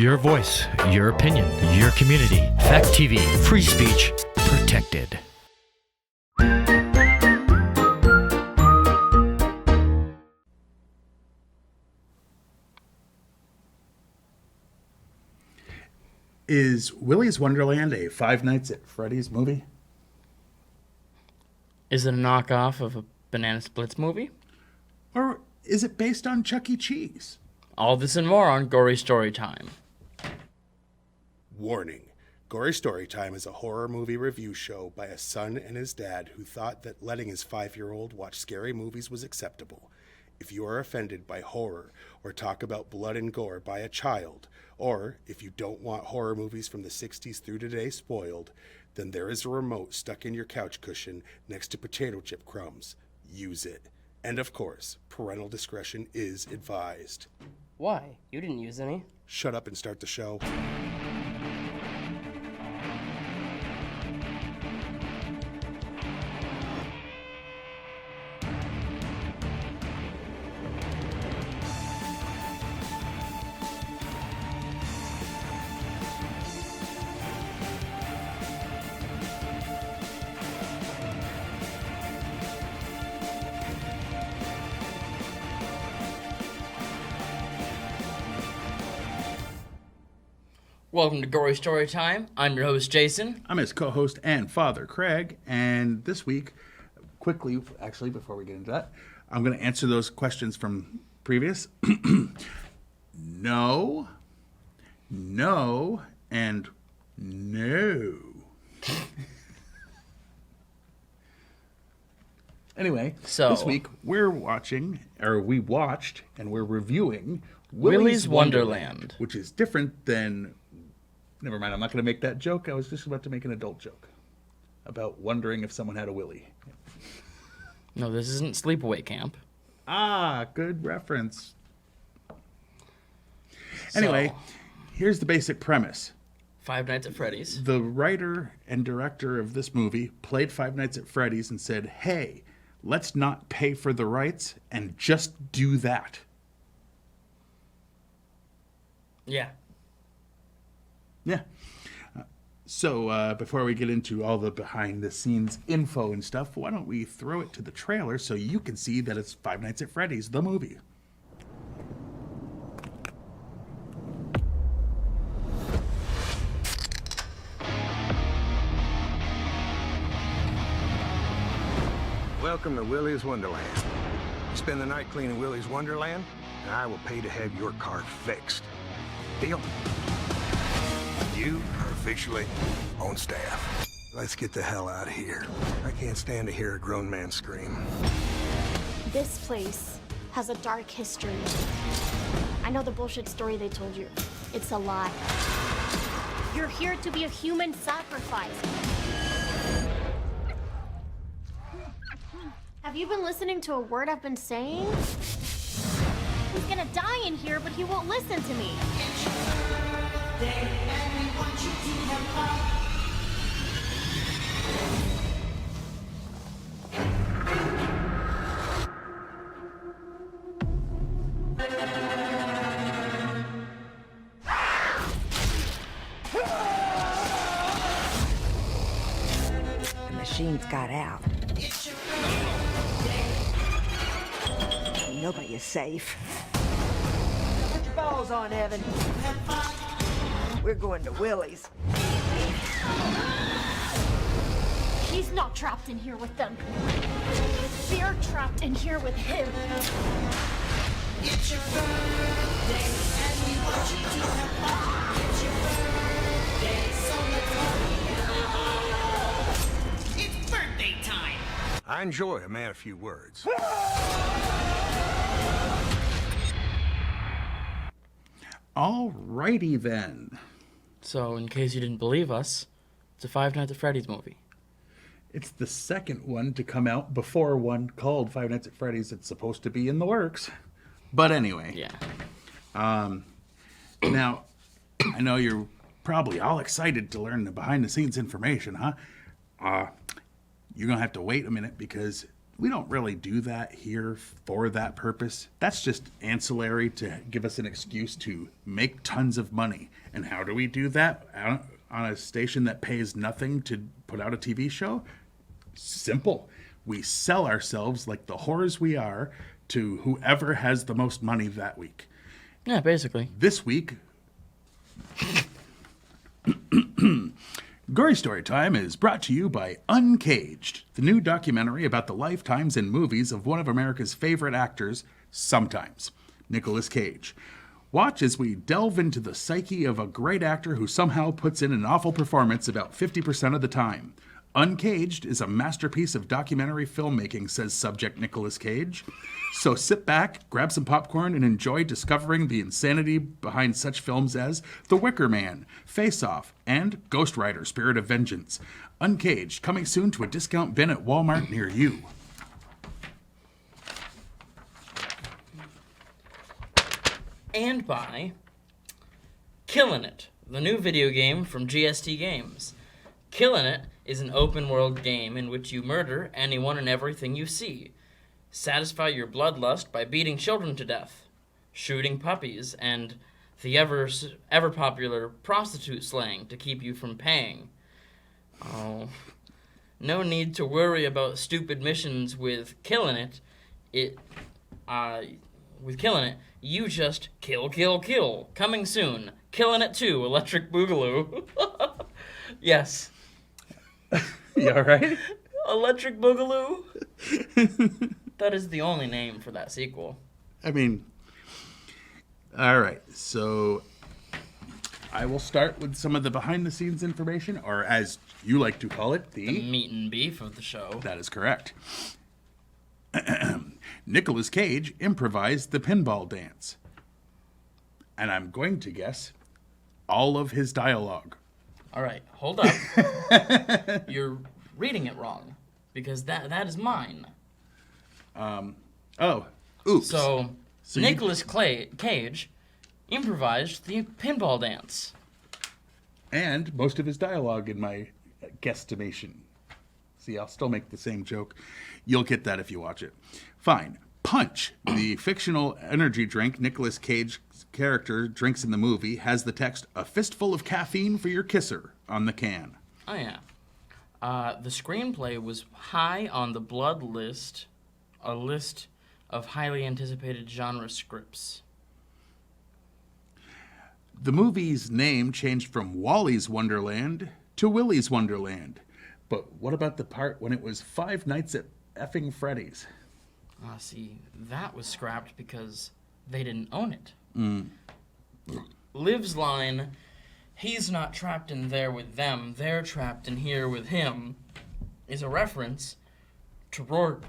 Your voice, your opinion, your community. Fact TV, free speech, protected. Is Willy's Wonderland a Five Nights at Freddy's movie? Is it a knockoff of a Banana Splits movie? Or is it based on Chuck E. Cheese? All this and more on Gory Storytime. Warning. Gory Storytime is a horror movie review show by a son and his dad who thought that letting his 5-year-old watch scary movies was acceptable. If you are offended by horror or talk about blood and gore by a child, or if you don't want horror movies from the 60s through today spoiled, then there is a remote stuck in your couch cushion next to potato chip crumbs. Use it. And of course, parental discretion is advised. Why? You didn't use any. Shut up and start the show. Welcome to Gory Storytime. I'm your host, Jason. I'm his co-host and father, Craig. And this week, quickly, actually, before we get into that, I'm going to answer those questions from previous. No, and no. Anyway, So- this week we watched and we're reviewing Willy's Wonderland. which is different than... Never mind, I'm not going to make that joke. I was just about to make an adult joke about wondering if someone had a Willy. No, this isn't Sleepaway Camp. Ah, good reference. Anyway, here's the basic premise. Five Nights at Freddy's. The writer and director of this movie played Five Nights at Freddy's and said, hey, let's not pay for the rights and just do that. Yeah. Yeah. So before we get into all the behind-the-scenes info and stuff, why don't we throw it to the trailer so you can see that it's Five Nights at Freddy's, the movie. Welcome to Willy's Wonderland. Spend the night cleaning Willy's Wonderland, and I will pay to have your car fixed. Deal? You are officially on staff. Let's get the hell out of here. I can't stand to hear a grown man scream. This place has a dark history. I know the bullshit story they told you. It's a lie. You're here to be a human sacrifice. Have you been listening to a word I've been saying? He's gonna die in here, but he won't listen to me. The machines got out. Nobody is safe. Put your balls on, Evan. We're going to Willy's. He's not trapped in here with them. They're trapped in here with him. It's your birthday, and we want you to have fun. It's your birthday, so let's party. It's birthday time. I enjoy a man of few words. Alrighty then. So, in case you didn't believe us, it's a Five Nights at Freddy's movie. It's the second one to come out before one called Five Nights at Freddy's. It's supposed to be in the works. But anyway. Yeah. Now, I know you're probably all excited to learn the behind-the-scenes information, huh? You're going to have to wait a minute because We don't really do that here for that purpose. That's just ancillary to give us an excuse to make tons of money. And how do we do that on a station that pays nothing to put out a TV show? Simple. We sell ourselves like the whores we are to whoever has the most money that week. Yeah, basically. This week, Gory Storytime is brought to you by Uncaged, the new documentary about the lifetimes and movies of one of America's favorite actors, sometimes, Nicolas Cage. Watch as we delve into the psyche of a great actor who somehow puts in an awful performance about 50% of the time. Uncaged is a masterpiece of documentary filmmaking, says subject Nicolas Cage. So sit back, grab some popcorn, and enjoy discovering the insanity behind such films as The Wicker Man, Face Off, and Ghost Rider: Spirit of Vengeance. Uncaged, coming soon to a discount bin at Walmart near you. And by Killin' It, the new video game from GST Games. Killin' It is an open-world game in which you murder anyone and everything you see. Satisfy your bloodlust by beating children to death, shooting puppies, and the ever-popular prostitute slaying to keep you from paying. Oh, no need to worry about stupid missions with Killin' It. With Killin' It, you just kill, kill, kill. Coming soon. Killin' It 2, Electric Boogaloo. Yes. You all right? Electric Boogaloo? That is the only name for that sequel. I mean, all right. So I will start with some of the behind-the-scenes information, or as you like to call it, The meat and beef of the show. That is correct. Nicolas Cage improvised the pinball dance. And I'm going to guess all of his dialogue. All right, hold up. You're reading it wrong, because that is mine. Oh, oops. So Nicolas Cage improvised the pinball dance. And most of his dialogue in my guesstimation. See, I'll still make the same joke. You'll get that if you watch it. Fine. Punch, the fictional energy drink Nicolas Cage's character drinks in the movie, has the text, "A fistful of caffeine for your kisser," on the can. Oh, yeah. The screenplay was high on the Blood list, a list of highly anticipated genre scripts. The movie's name changed from Wally's Wonderland to Willy's Wonderland. But what about the part when it was Five Nights at effing Freddy's? See, that was scrapped because they didn't own it. Liv's line, "He's not trapped in there with them, they're trapped in here with him," is a reference to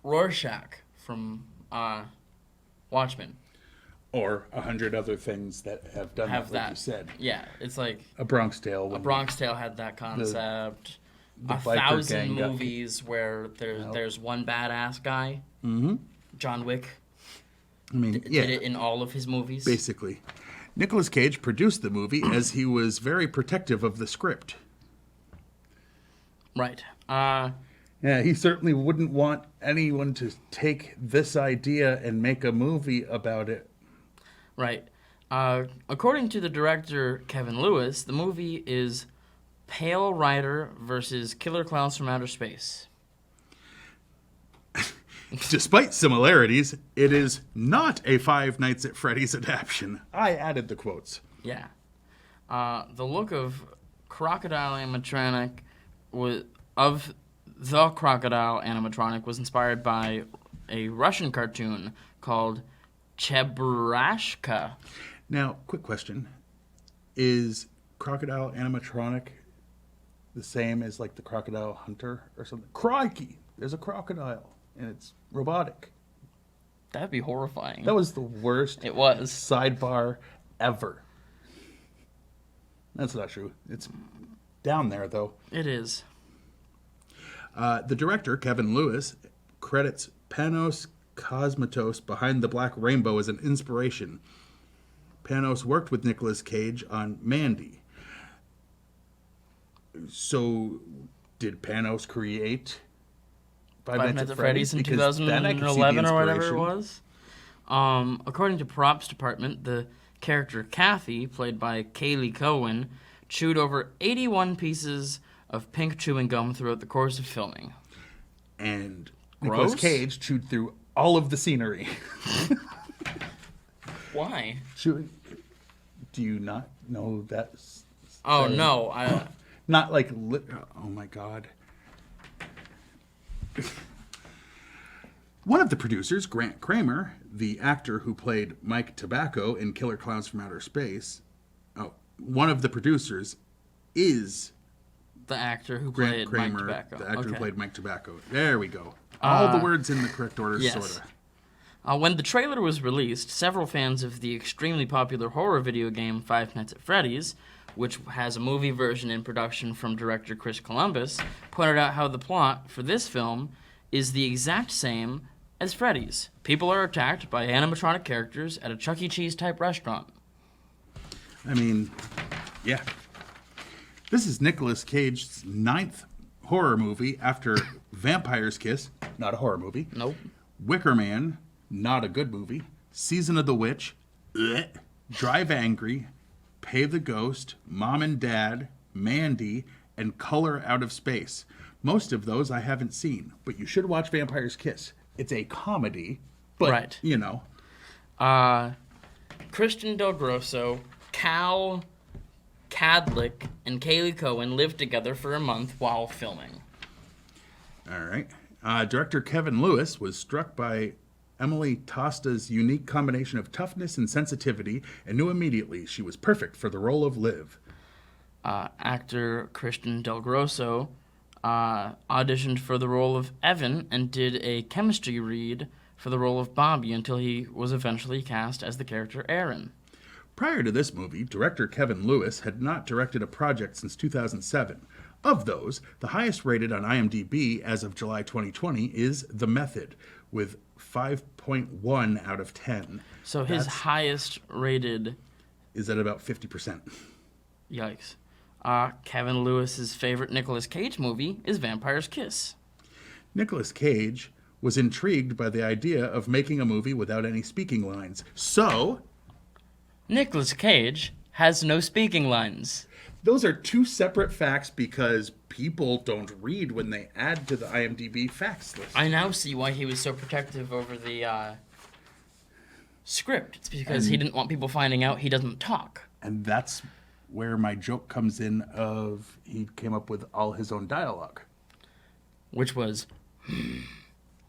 Rorschach from Watchmen. Or 100 other things that have done that, you said. Yeah, it's like A Bronx Tale. A Bronx Tale had that concept. The 1,000 movies where there's one badass guy. Mm-hmm. John Wick. I mean, did it in all of his movies. Basically. Nicolas Cage produced the movie as he was very protective of the script. Right. Yeah, he certainly wouldn't want anyone to take this idea and make a movie about it. Right. According to the director, Kevin Lewis, the movie is Pale Rider versus Killer Clowns from Outer Space. Despite similarities, it is not a Five Nights at Freddy's adaptation. I added the quotes. Yeah. The look of crocodile animatronic was inspired by a Russian cartoon called Cheburashka. Now, quick question. Is crocodile animatronic the same as like the Crocodile Hunter or something? Crikey! There's a crocodile and it's robotic. That'd be horrifying. That was the worst sidebar ever. That's not true. It's down there, though. It is. The director, Kevin Lewis, credits Panos Cosmatos behind the Black Rainbow as an inspiration. Panos worked with Nicolas Cage on Mandy. So, did Panos create Five Nights at Freddy's in because then I can see the 2011 or whatever it inspiration. was. According to props department, the character Kathy, played by Kaylee Cohen, chewed over 81 pieces of pink chewing gum throughout the course of filming. And Gross? Nicolas Cage chewed through all of the scenery. Why? Chewing. Do you not know that? Oh, no. Not like. Oh my God. One of the producers, Grant Kramer, the actor who played Mike Tobacco in Killer Clowns from Outer Space, one of the producers is The actor who Grant played Kramer, Mike Tobacco. the actor who Okay. played Mike Tobacco. There we go. All the words in the correct order, yes. sort of. When the trailer was released, several fans of the extremely popular horror video game Five Nights at Freddy's, which has a movie version in production from director Chris Columbus, pointed out how the plot for this film is the exact same as Freddy's. People are attacked by animatronic characters at a Chuck E. Cheese type restaurant. I mean, yeah. This is Nicolas Cage's 9th horror movie after Vampire's Kiss, not a horror movie. Nope. Wicker Man, not a good movie. Season of the Witch, Drive Angry, Pay the Ghost, Mom and Dad, Mandy, and Color Out of Space. Most of those I haven't seen, but you should watch Vampire's Kiss. It's a comedy, but, Right. you know. Christian Del Grosso, Cal Cadlick, and Kaylee Cohen lived together for a month while filming. All right. Director Kevin Lewis was struck by Emily Tosta's unique combination of toughness and sensitivity and knew immediately she was perfect for the role of Liv. Actor Christian Del Grosso auditioned for the role of Evan and did a chemistry read for the role of Bobby until he was eventually cast as the character Aaron. Prior to this movie, director Kevin Lewis had not directed a project since 2007. Of those, the highest rated on IMDb as of July 2020 is The Method, with 5.1 out of 10. So his highest rated... Is at about 50%. Yikes. Kevin Lewis's favorite Nicolas Cage movie is Vampire's Kiss. Nicolas Cage was intrigued by the idea of making a movie without any speaking lines. So, Nicolas Cage has no speaking lines. those are two separate facts because people don't read when they add to the IMDb facts list. I now see why he was so protective over the script. It's because he didn't want people finding out he doesn't talk. And that's where my joke comes in of he came up with all his own dialogue. Which was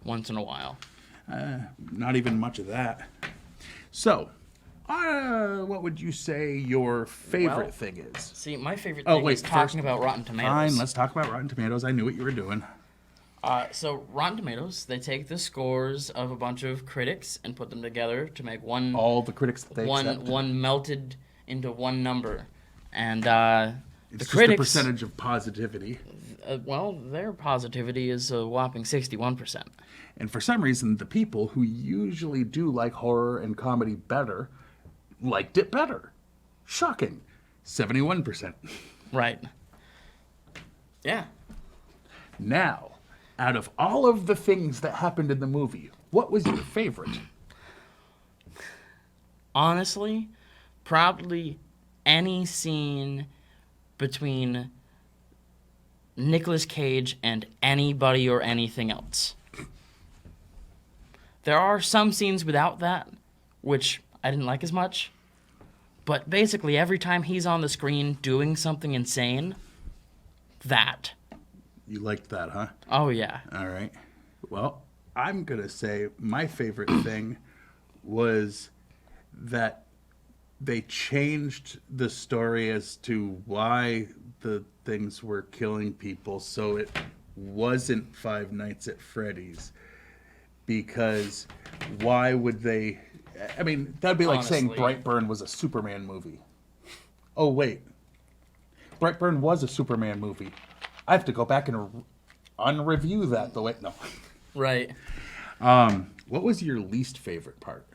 once in a while. Not even much of that. So, what would you say your favorite Well, thing is? See, my favorite thing is talking about Rotten Tomatoes. Fine, let's talk about Rotten Tomatoes. I knew what you were doing. So Rotten Tomatoes, they take the scores of a bunch of critics and put them together to make one All the critics that they accept. one melted into one number. And It's the just critics, a percentage of positivity. well, their positivity is a whopping 61%. And for some reason, the people who usually do like horror and comedy better liked it better. Shocking. 71%. Right. Yeah. Now, out of all of the things that happened in the movie, what was your favorite? Honestly, probably any scene between Nicolas Cage and anybody or anything else. There are some scenes without that, which I didn't like as much. But basically, every time he's on the screen doing something insane, that. You liked that, huh? Oh, yeah. All right. Well, I'm going to say my favorite thing was that they changed the story as to why the things were killing people so it wasn't Five Nights at Freddy's. Because why would they... I mean, that'd be like saying Honestly. Brightburn was a Superman movie. Oh, wait. Brightburn was a Superman movie. I have to go back and unreview that. The way no. Right. What was your least favorite part?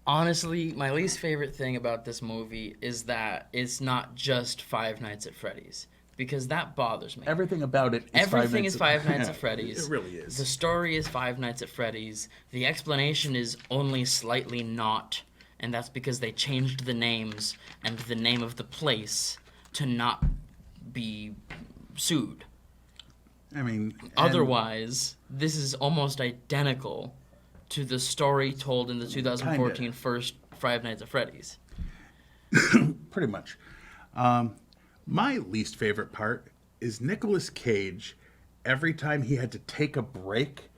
Honestly, my least favorite thing about this movie is that it's not just Five Nights at Freddy's. because that bothers me. Everything about it is Everything is Five Nights at Yeah, Freddy's. It really is. The story is Five Nights at Freddy's. The explanation is only slightly not, and that's because they changed the names and the name of the place to not be sued. I mean, Otherwise, this is almost identical to the story told in the 2014 first Five Nights at Freddy's. pretty much. My least favorite part is Nicolas Cage every time he had to take a break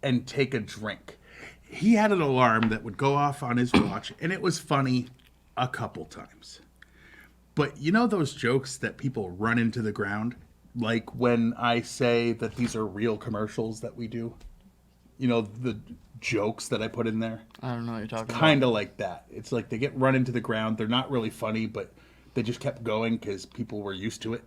and take a drink. He had an alarm that would go off on his watch, and it was funny a couple times. But you know those jokes that people run into the ground? Like when I say that these are real commercials that we do? You know, the jokes that I put in there? I don't know what you're talking about. Kind of like that. It's like they get run into the ground. They're not really funny, but they just kept going because people were used to it.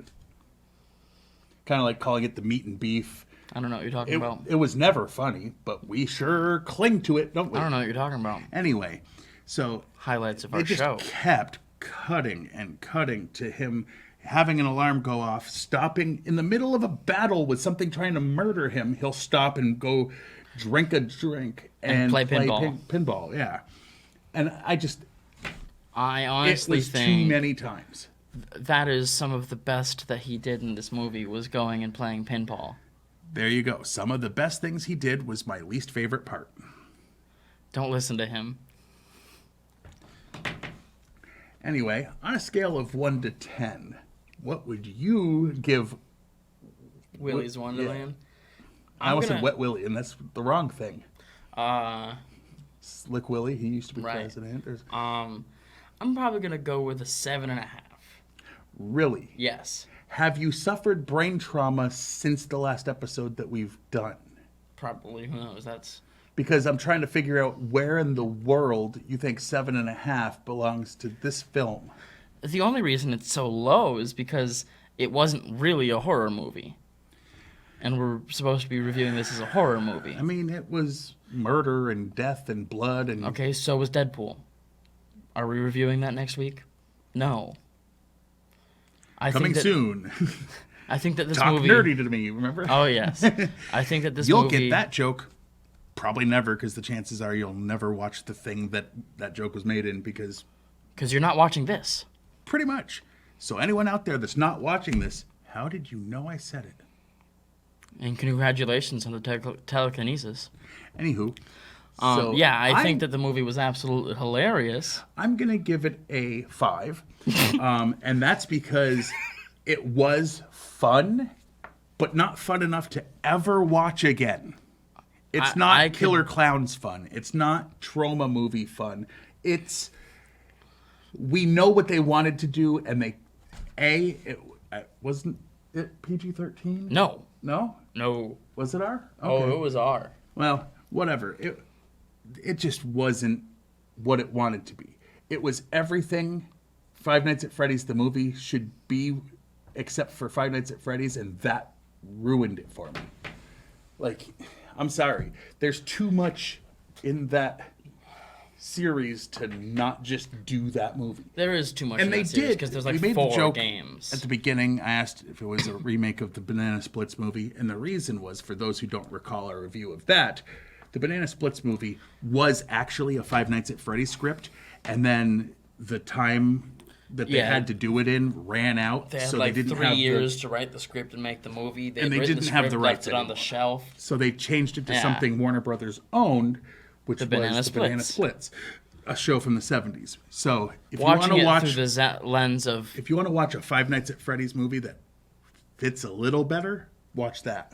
Kind of like calling it the meat and beef. I don't know what you're talking about. It was never funny, but we sure cling to it, don't we? I don't know what you're talking about. Anyway, so Highlights of our it just show. kept cutting and cutting to him having an alarm go off, stopping in the middle of a battle with something trying to murder him. He'll stop and go drink a drink and play pinball. Pinball, yeah. And I honestly it was think too many times. that is some of the best that he did in this movie was going and playing pinball. There you go. Some of the best things he did was my least favorite part. Don't listen to him. Anyway, on a scale of 1 to 10, what would you give Willy's Wonderland. I almost said Wet Willy, and that's the wrong thing. Uh, Slick Willy, he used to be Right. president. I'm probably gonna go with a 7.5. Really? Yes, Have you suffered brain trauma since the last episode that we've done? probably. Who knows? That's Because I'm trying to figure out where in the world you think 7.5 belongs to this film. the only reason it's so low is because it wasn't really a horror movie, and we're supposed to be reviewing this as a horror movie. I mean, it was murder and death and blood and... Okay, so was Deadpool. Are we reviewing that next week? No. Coming soon. I think that this Talk movie... nerdy to me, remember? Oh, yes. I think that this You'll movie... get that joke. Probably never, because the chances are you'll never watch the thing that joke was made in, because... Because you're not watching this. Pretty much. So anyone out there that's not watching this, how did you know I said it? And congratulations on the telekinesis. Anywho. I think that the movie was absolutely hilarious. I'm going to give it a 5. And that's because it was fun, but not fun enough to ever watch again. It's not Killer Clowns fun. It's not trauma movie fun. It's... We know what they wanted to do, and wasn't it PG-13? No. No? No. Was it R? Oh, it was R. Well, whatever. It just wasn't what it wanted to be. It was everything Five Nights at Freddy's, the movie, should be, except for Five Nights at Freddy's, and that ruined it for me. Like, I'm sorry. There's too much in that series to not just do that movie. There is too much And in they that series did. because there's We like made the 4 joke games. At the beginning, I asked if it was a remake of the Banana Splits movie, and the reason was, for those who don't recall our review of that, the Banana Splits movie was actually a Five Nights at Freddy's script, and then the time that they had to do it in ran out. They had so like they didn't 3 have years to write the script and make the movie. And they written didn't have the script, rights left it on the anymore. shelf. So they changed it to Yeah. something Warner Brothers owned, which was Banana the Banana Splits. Splits, a show from the 70s. So if Watching you it want to watch, through the lens of... if you want to watch a Five Nights at Freddy's movie that fits a little better, watch that.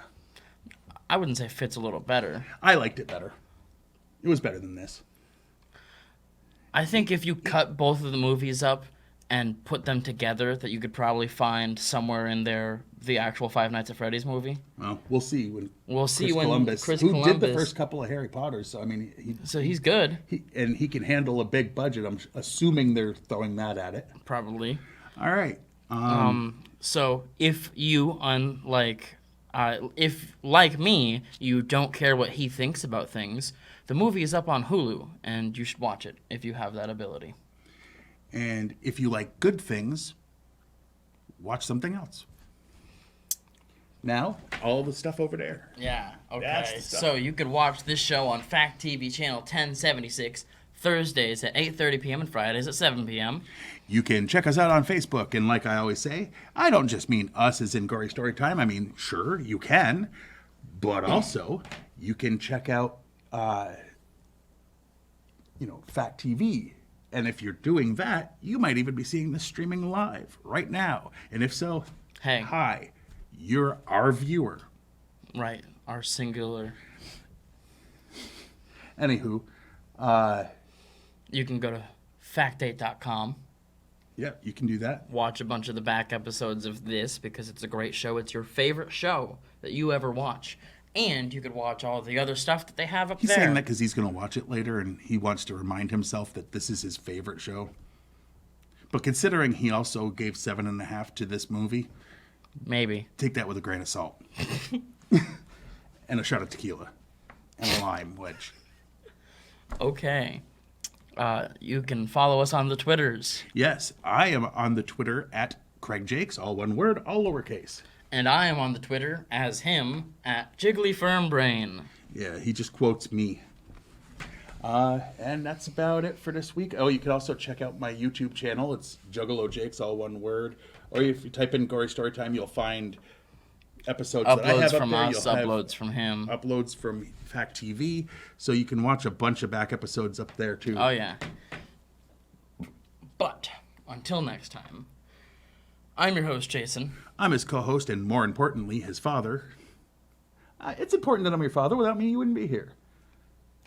I wouldn't say fits a little better. I liked it better. It was better than this. I think if you cut both of the movies up and put them together, that you could probably find somewhere in there the actual Five Nights at Freddy's movie. Well, we'll see when Chris who did the Columbus- first couple of Harry Potters. So I mean, So he's good, he can handle a big budget. I'm assuming they're throwing that at it. probably. All right. So if you, if like me, you don't care what he thinks about things, the movie is up on Hulu, and you should watch it if you have that ability. And if you like good things, watch something else. now all the stuff over there. Yeah, That's okay. the stuff. So you could watch this show on Fact TV channel 1076, Thursdays at 8:30 p.m. and Fridays at 7 p.m. You can check us out on Facebook, and like I always say, I don't just mean us as in Gory Storytime. I mean, sure, you can, but also you can check out, Fact TV. And if you're doing that, you might even be seeing this streaming live right now. And if so, Hey. hi, you're our viewer. Right, our singular. Anywho, You can go to factate.com, yeah, you can do that. watch a bunch of the back episodes of this because it's a great show. It's your favorite show that you ever watch. And you could watch all the other stuff that they have up He's there. saying that because he's going to watch it later and he wants to remind himself that this is his favorite show. But considering he also gave 7.5 to this movie, Maybe. take that with a grain of salt. And a shot of tequila. And a lime wedge. Okay. You can follow us on the Twitters. Yes, I am on the Twitter at Craig Jakes, all one word, all lowercase. And I am on the Twitter as him at Jiggly Firmbrain. Yeah, he just quotes me. And that's about it for this week. Oh, you can also check out my YouTube channel. It's Juggalo Jakes, all one word. Or if you type in Gory Storytime, you'll find episodes that I Uploads have up from there. us, You'll have uploads from him. uploads from Fact TV. So you can watch a bunch of back episodes up there, too. Oh, yeah. But until next time, I'm your host, Jason. I'm his co-host and, more importantly, his father. It's important that I'm your father. Without me, you wouldn't be here.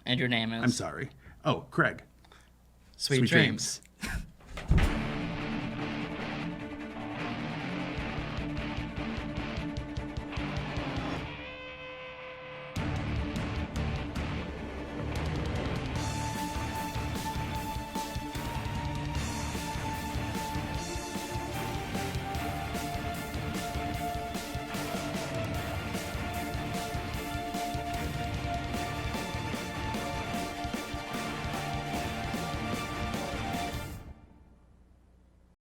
And your name is? I'm sorry. Oh, Craig. Sweet Sweet dreams.